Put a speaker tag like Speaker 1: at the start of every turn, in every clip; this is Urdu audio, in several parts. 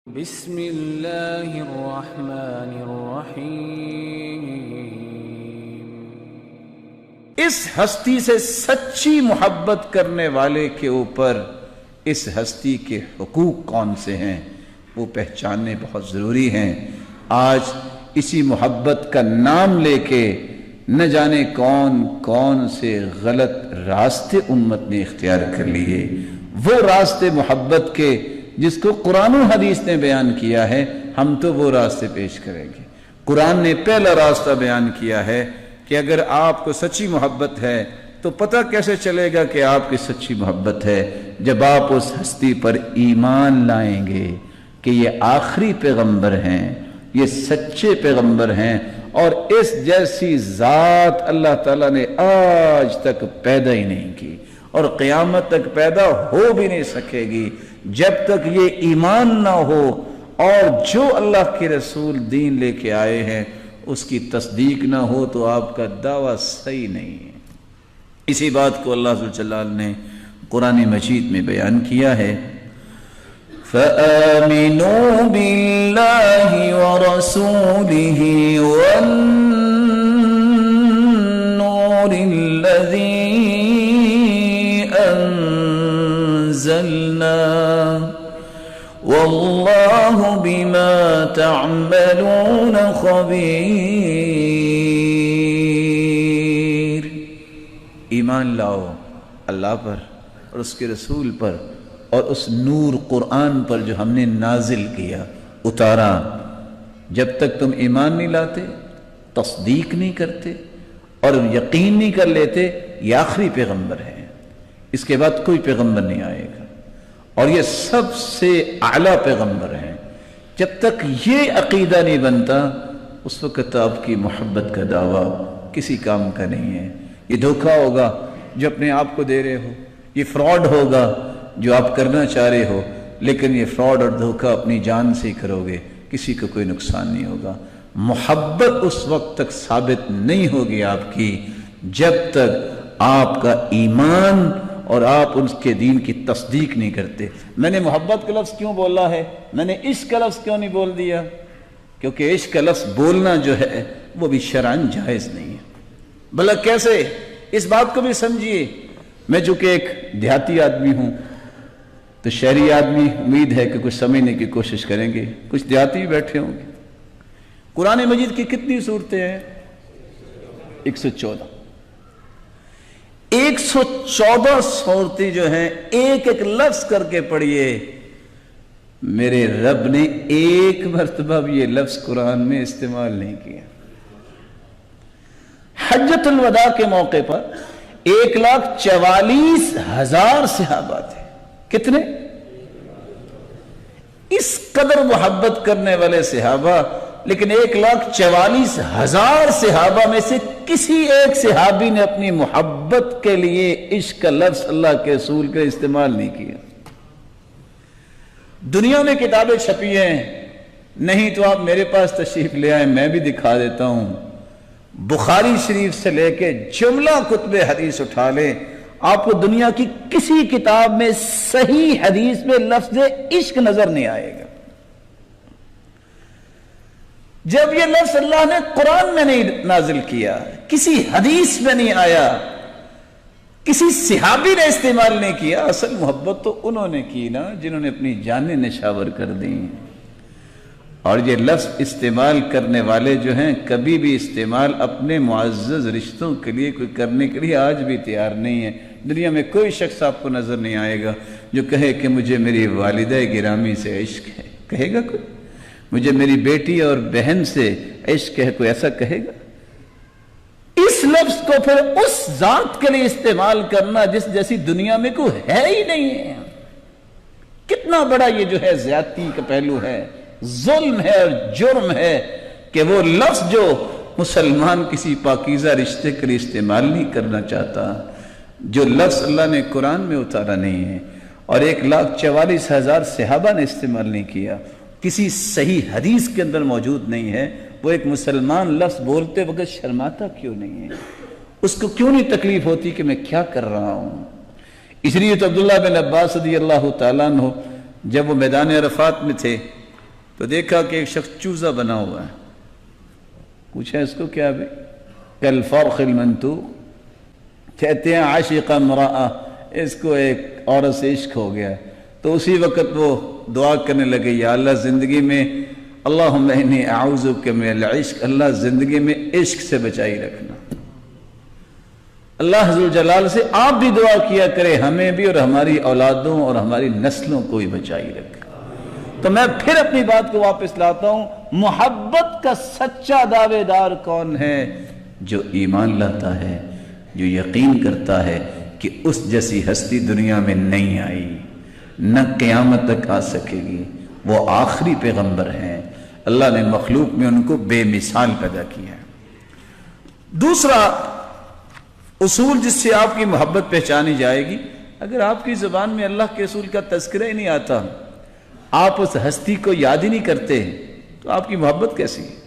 Speaker 1: بسم اللہ الرحمن الرحیم۔
Speaker 2: اس ہستی سے سچی محبت کرنے والے کے اوپر اس ہستی کے حقوق کون سے ہیں وہ پہچاننے بہت ضروری ہیں۔ آج اسی محبت کا نام لے کے نہ جانے کون کون سے غلط راستے امت نے اختیار کر لیے۔ وہ راستے محبت کے جس کو قرآن و حدیث نے بیان کیا ہے، ہم تو وہ راستے پیش کریں گے۔ قرآن نے پہلا راستہ بیان کیا ہے کہ اگر آپ کو سچی محبت ہے تو پتہ کیسے چلے گا کہ آپ کی سچی محبت ہے؟ جب آپ اس ہستی پر ایمان لائیں گے کہ یہ آخری پیغمبر ہیں، یہ سچے پیغمبر ہیں، اور اس جیسی ذات اللہ تعالیٰ نے آج تک پیدا ہی نہیں کی اور قیامت تک پیدا ہو بھی نہیں سکے گی جب تک یہ ایمان نہ ہو اور جو اللہ کے رسول دین لے کے آئے ہیں اس کی تصدیق نہ ہو تو آپ کا دعویٰ صحیح نہیں ہے۔ اسی بات کو اللہ ذو الجلال نے قرآن مجید میں بیان کیا ہے، فَآمِنُوا بِاللَّهِ وَرَسُولِهِ وَالنُّورِ الَّذِي أَنزَلْنَا وَاللَّهُ بِمَا تَعْمَلُونَ خَبِيرٌ۔ ایمان لاؤ اللہ پر اور اس کے رسول پر اور اس نور قرآن پر جو ہم نے نازل کیا، اتارا۔ جب تک تم ایمان نہیں لاتے، تصدیق نہیں کرتے اور یقین نہیں کر لیتے یہ آخری پیغمبر ہے، اس کے بعد کوئی پیغمبر نہیں آئے گا اور یہ سب سے اعلیٰ پیغمبر ہیں، جب تک یہ عقیدہ نہیں بنتا اس وقت آپ کی محبت کا دعویٰ کسی کام کا نہیں ہے۔ یہ دھوکہ ہوگا جو اپنے آپ کو دے رہے ہو، یہ فراڈ ہوگا جو آپ کرنا چاہ رہے ہو، لیکن یہ فراڈ اور دھوکہ اپنی جان سے ہی کرو گے، کسی کو کوئی نقصان نہیں ہوگا۔ محبت اس وقت تک ثابت نہیں ہوگی آپ کی جب تک آپ کا ایمان اور آپ ان کے دین کی تصدیق نہیں کرتے۔ میں نے محبت کا لفظ کیوں بولا ہے؟ میں نے عشق کا لفظ کیوں نہیں بول دیا؟ کیونکہ عشق کا لفظ بولنا جو ہے وہ بھی شرعاً جائز نہیں ہے۔ بھلا کیسے؟ اس بات کو بھی سمجھیے، میں چونکہ ایک دیہاتی آدمی ہوں تو شہری آدمی امید ہے کہ کچھ سمجھنے کی کوشش کریں گے، کچھ دیہاتی بھی بیٹھے ہوں گے۔ قرآن مجید کی کتنی صورتیں ہیں؟ 114۔ 114 صورتیں جو ہیں ایک ایک لفظ کر کے پڑھیے۔ میرے رب نے ایک مرتبہ بھی یہ لفظ قرآن میں استعمال نہیں کیا۔ حجۃ الوداع کے موقع پر 1,44,000 صحابہ تھے۔ کتنے؟ اس قدر محبت کرنے والے صحابہ، لیکن 1,44,000 صحابہ میں سے کسی ایک صحابی نے اپنی محبت کے لیے عشق کا لفظ اللہ کے رسول کا استعمال نہیں کیا۔ دنیا میں کتابیں چھپی ہیں، نہیں تو آپ میرے پاس تشریف لے آئیں، میں بھی دکھا دیتا ہوں۔ بخاری شریف سے لے کے جملہ کتب حدیث اٹھا لیں، آپ کو دنیا کی کسی کتاب میں صحیح حدیث میں لفظ عشق نظر نہیں آئے گا۔ جب یہ لفظ اللہ نے قرآن میں نہیں نازل کیا، کسی حدیث میں نہیں آیا، کسی صحابی نے استعمال نہیں کیا، اصل محبت تو انہوں نے کی نا جنہوں نے اپنی جانیں نشاور کر دیں۔ اور یہ لفظ استعمال کرنے والے جو ہیں کبھی بھی استعمال اپنے معزز رشتوں کے لیے کوئی کرنے کے لیے آج بھی تیار نہیں ہے۔ دنیا میں کوئی شخص آپ کو نظر نہیں آئے گا جو کہے کہ مجھے میری والدہ گرامی سے عشق ہے۔ کہے گا کوئی؟ مجھے میری بیٹی اور بہن سے عشق ہے، کوئی ایسا کہے گا؟ اس لفظ کو پھر اس ذات کے لیے استعمال کرنا جس جیسی دنیا میں کوئی ہے ہی نہیں ہے، کتنا بڑا یہ جو ہے زیادتی کا پہلو ہے، ظلم ہے اور جرم ہے کہ وہ لفظ جو مسلمان کسی پاکیزہ رشتے کے لیے استعمال نہیں کرنا چاہتا، جو لفظ اللہ نے قرآن میں اتارا نہیں ہے اور 1,44,000 صحابہ نے استعمال نہیں کیا، کسی صحیح حدیث کے اندر موجود نہیں ہے، وہ ایک مسلمان لفظ بولتے وقت شرماتا کیوں نہیں ہے؟ اس کو کیوں نہیں تکلیف ہوتی کہ میں کیا کر رہا ہوں؟ اس لیے تو عبداللہ بن عباس رضی اللہ تعالیٰ عنہ جب وہ میدان عرفات میں تھے تو دیکھا کہ ایک شخص چوزا بنا ہوا ہے. پوچھا اس کو کیا بھی؟ کل فرخ المنطوق، کہتے ہیں عاشق امرأہ، اس کو ایک عورت سے عشق ہو گیا. تو اسی وقت وہ دعا کرنے لگے، یا اللہ زندگی میں اللہم انی اعوذ بک من العشق، اللہ زندگی میں عشق سے بچائی رکھنا. اللہ ذوالجلال سے آپ بھی دعا کیا کرے ہمیں بھی اور ہماری اولادوں اور ہماری نسلوں کو بھی بچائی رکھے. تو میں پھر اپنی بات کو واپس لاتا ہوں، محبت کا سچا دعوے دار کون ہے؟ جو ایمان لاتا ہے، جو یقین کرتا ہے کہ اس جیسی ہستی دنیا میں نہیں آئی، نہ قیامت تک آ سکے گی. وہ آخری پیغمبر ہیں، اللہ نے مخلوق میں ان کو بے مثال پیدا کیا ہے. دوسرا اصول جس سے آپ کی محبت پہچانی جائے گی، اگر آپ کی زبان میں اللہ کے رسول کا تذکرہ ہی نہیں آتا، آپ اس ہستی کو یاد ہی نہیں کرتے، تو آپ کی محبت کیسی ہے؟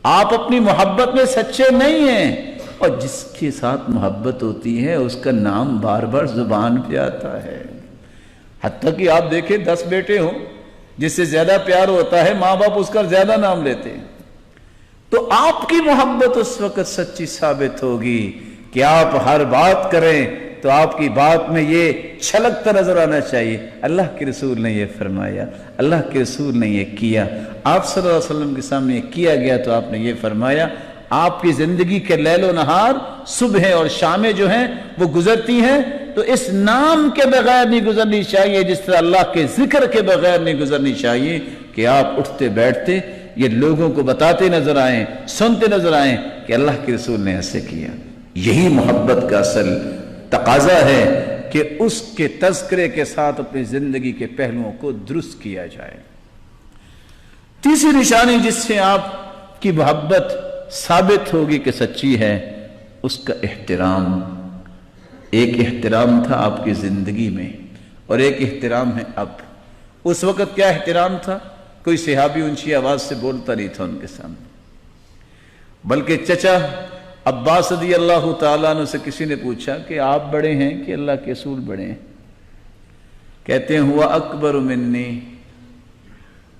Speaker 2: آپ اپنی محبت میں سچے نہیں ہیں، اور جس کے ساتھ محبت ہوتی ہے اس کا نام بار بار زبان پہ آتا ہے. حتیٰ کہ آپ دیکھیں 10 بیٹے ہوں، جس سے زیادہ پیار ہوتا ہے ماں باپ اس کا زیادہ نام لیتے ہیں. تو آپ کی محبت اس وقت سچی ثابت ہوگی کہ آپ ہر بات کریں تو آپ کی بات میں یہ چھلکتا نظر آنا چاہیے، اللہ کے رسول نے یہ فرمایا، اللہ کے رسول نے یہ کیا، آپ صلی اللہ علیہ وسلم کے سامنے یہ کیا گیا تو آپ نے یہ فرمایا. آپ کی زندگی کے لیل و نہار، صبح اور شامیں جو ہیں وہ گزرتی ہیں تو اس نام کے بغیر نہیں گزرنی چاہیے، جس طرح اللہ کے ذکر کے بغیر نہیں گزرنی چاہیے کہ آپ اٹھتے بیٹھتے یہ لوگوں کو بتاتے نظر آئیں، سنتے نظر آئیں کہ اللہ کے رسول نے ایسے کیا. یہی محبت کا اصل تقاضا ہے کہ اس کے تذکرے کے ساتھ اپنی زندگی کے پہلوؤں کو درست کیا جائے. تیسری نشانی جس سے آپ کی محبت ثابت ہوگی کہ سچی ہے، اس کا احترام. ایک احترام تھا آپ کی زندگی میں اور ایک احترام ہے اب. اس وقت کیا احترام تھا؟ کوئی صحابی اونچی آواز سے بولتا نہیں تھا ان کے سامنے، بلکہ چچا عباس رضی اللہ تعالیٰ عنہ سے کسی نے پوچھا کہ آپ بڑے ہیں کہ اللہ کے رسول بڑے ہیں؟ کہتے ہیں ہوا اکبر منی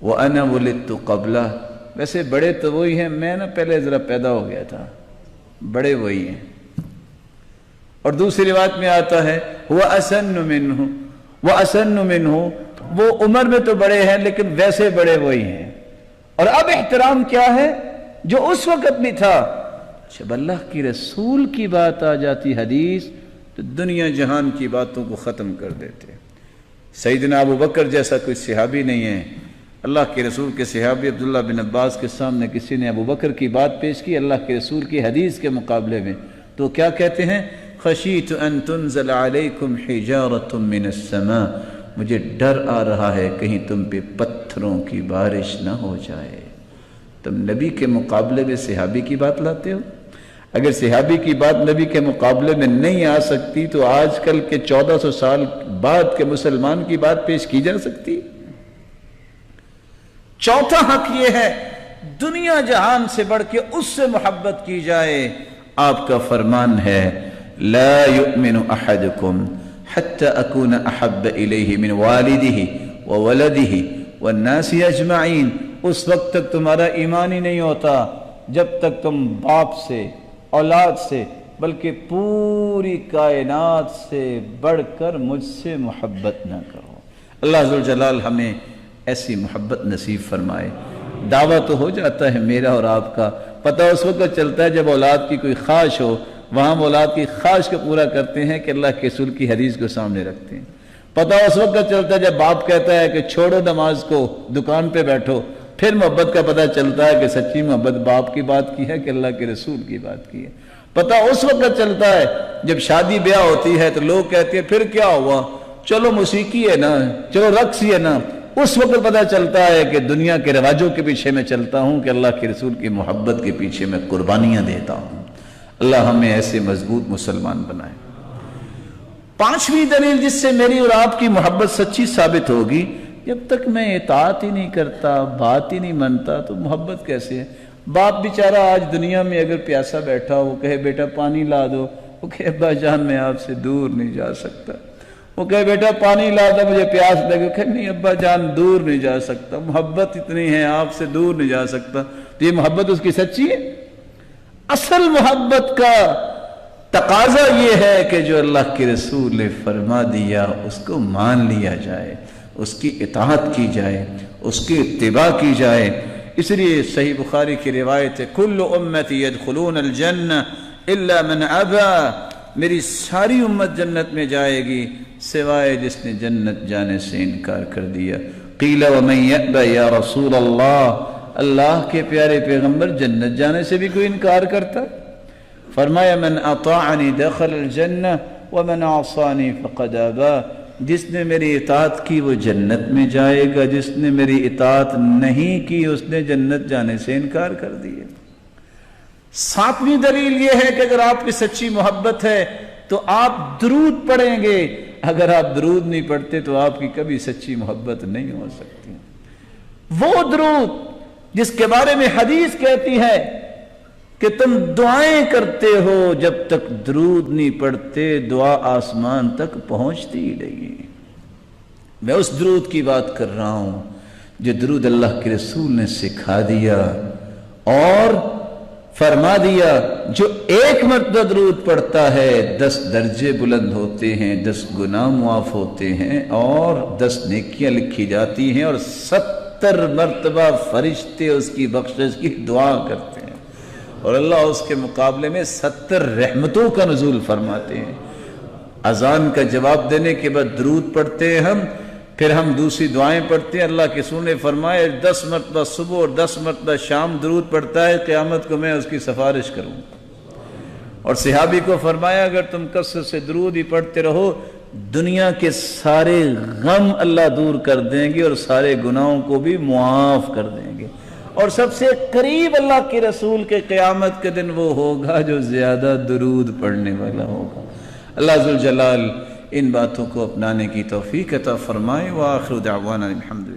Speaker 2: وانا ولدت قبلہ. ویسے بڑے تو وہی ہیں، میں نا پہلے ذرا پیدا ہو گیا تھا، بڑے وہی ہیں. اور دوسری روایت میں آتا ہے ہوا اسن منہ واسن منہ، وہ عمر میں تو بڑے ہیں لیکن ویسے بڑے وہی ہیں. اور اب احترام کیا ہے جو اس وقت بھی تھا. جب اللہ کی رسول کی بات آ جاتی حدیث تو دنیا جہان کی باتوں کو ختم کر دیتے. سیدنا ابو بکر جیسا کوئی صحابی نہیں ہے. اللہ کے رسول کے صحابی عبداللہ بن عباس کے سامنے کسی نے ابو بکر کی بات پیش کی اللہ کے رسول کی حدیث کے مقابلے میں، تو کیا کہتے ہیں؟ خشیت ان تنزل علیکم حجارۃ من السماء، مجھے ڈر آ رہا ہے کہیں تم پہ پتھروں کی بارش نہ ہو جائے. تم نبی کے مقابلے میں صحابی کی بات لاتے ہو. اگر صحابی کی بات نبی کے مقابلے میں نہیں آ سکتی تو آج کل کے 1400 سال بعد کے مسلمان کی بات پیش کی جا سکتی؟ چوتھا حق یہ ہے دنیا جہان سے بڑھ کے اس سے محبت کی جائے. آپ کا فرمان ہے لا یؤمن احدکم حتی اکون احب الیہ من والدہ وولدہ والناس اجمعین. اس وقت تک تمہارا ایمان ہی نہیں ہوتا جب تک تم باپ سے، اولاد سے، بلکہ پوری کائنات سے بڑھ کر مجھ سے محبت نہ کرو. اللہ ذوالجلال ہمیں ایسی محبت نصیب فرمائے. دعویٰ تو ہو جاتا ہے میرا اور آپ کا، پتہ اس وقت چلتا ہے جب اولاد کی کوئی خواہش ہو، وہاں ہم اولاد کی خواہش کو پورا کرتے ہیں کہ اللہ کے رسول کی حدیث کو سامنے رکھتے ہیں. پتہ اس وقت چلتا ہے جب باپ کہتا ہے کہ چھوڑو نماز کو، دکان پہ بیٹھو. پھر محبت کا پتہ چلتا ہے کہ سچی محبت باپ کی بات کی ہے کہ اللہ کے رسول کی بات کی ہے. پتہ اس وقت چلتا ہے جب شادی بیاہ ہوتی ہے تو لوگ کہتے ہیں پھر کیا ہوا، چلو موسیقی ہے نا، چلو رقص ہی ہے نا. اس وقت پتہ چلتا ہے کہ دنیا کے رواجوں کے پیچھے میں چلتا ہوں کہ اللہ کے رسول کی محبت کے پیچھے میں قربانیاں دیتا ہوں. اللہ ہمیں ایسے مضبوط مسلمان بنائے. پانچویں دلیل جس سے میری اور آپ کی محبت سچی ثابت ہوگی، جب تک میں اطاعت ہی نہیں کرتا، بات ہی نہیں مانتا تو محبت کیسے ہے؟ باپ بیچارہ آج دنیا میں اگر پیاسا بیٹھا ہو، وہ کہے بیٹا پانی لا دو، وہ کہے ابا جان میں آپ سے دور نہیں جا سکتا. وہ کہے بیٹا پانی لا دو مجھے پیاس لگے، کہ نہیں ابا جان دور نہیں جا سکتا، محبت اتنی ہے آپ سے دور نہیں جا سکتا۔ تو یہ محبت اس کی سچی ہے؟ اصل محبت کا تقاضا یہ ہے کہ جو اللہ کے رسول نے فرما دیا اس کو مان لیا جائے، اس کی اطاعت کی جائے، اس کی اتباع کی جائے۔ اس لیے صحیح بخاری کی روایت ہے کل امتی یدخلون الجنہ الا من ابا، میری ساری امت جنت میں جائے گی سوائے جس نے جنت جانے سے انکار کر دیا۔ قیل ومن یأبی یا رسول اللہ، اللہ کے پیارے پیغمبر جنت جانے سے بھی کوئی انکار کرتا؟ فرمایا من اطاعنی دخل الجنہ ومن عصانی فقد ابا، جس نے میری اطاعت کی وہ جنت میں جائے گا، جس نے میری اطاعت نہیں کی اس نے جنت جانے سے انکار کر دیا۔ ساتویں دلیل یہ ہے کہ اگر آپ کی سچی محبت ہے تو آپ درود پڑھیں گے، اگر آپ درود نہیں پڑھتے تو آپ کی کبھی سچی محبت نہیں ہو سکتی۔ وہ درود جس کے بارے میں حدیث کہتی ہے کہ تم دعائیں کرتے ہو جب تک درود نہیں پڑھتے دعا آسمان تک پہنچتی ہی نہیں۔ میں اس درود کی بات کر رہا ہوں جو درود اللہ کے رسول نے سکھا دیا اور فرما دیا جو ایک مرتبہ درود پڑھتا ہے 10 درجے بلند ہوتے ہیں، 10 گناہ معاف ہوتے ہیں اور 10 نیکیاں لکھی جاتی ہیں اور 70 مرتبہ فرشتے اس کی بخشش کی دعا کرتے ہیں اور اللہ اس کے مقابلے میں 70 رحمتوں کا نزول فرماتے ہیں۔ اذان کا جواب دینے کے بعد درود پڑھتے ہیں ہم، پھر ہم دوسری دعائیں پڑھتے ہیں۔ اللہ کے رسول نے فرمایا 10 مرتبہ صبح اور 10 مرتبہ شام درود پڑھتا ہے قیامت کو میں اس کی سفارش کروں۔ اور صحابی کو فرمایا اگر تم کثرت سے درود ہی پڑھتے رہو دنیا کے سارے غم اللہ دور کر دیں گے اور سارے گناہوں کو بھی معاف کر دیں گے، اور سب سے قریب اللہ کے رسول کے قیامت کے دن وہ ہوگا جو زیادہ درود پڑھنے والا ہوگا۔ اللہ ذوالجلال ان باتوں کو اپنانے کی توفیق عطا فرمائے۔ وآخر دعوانا الحمدللہ۔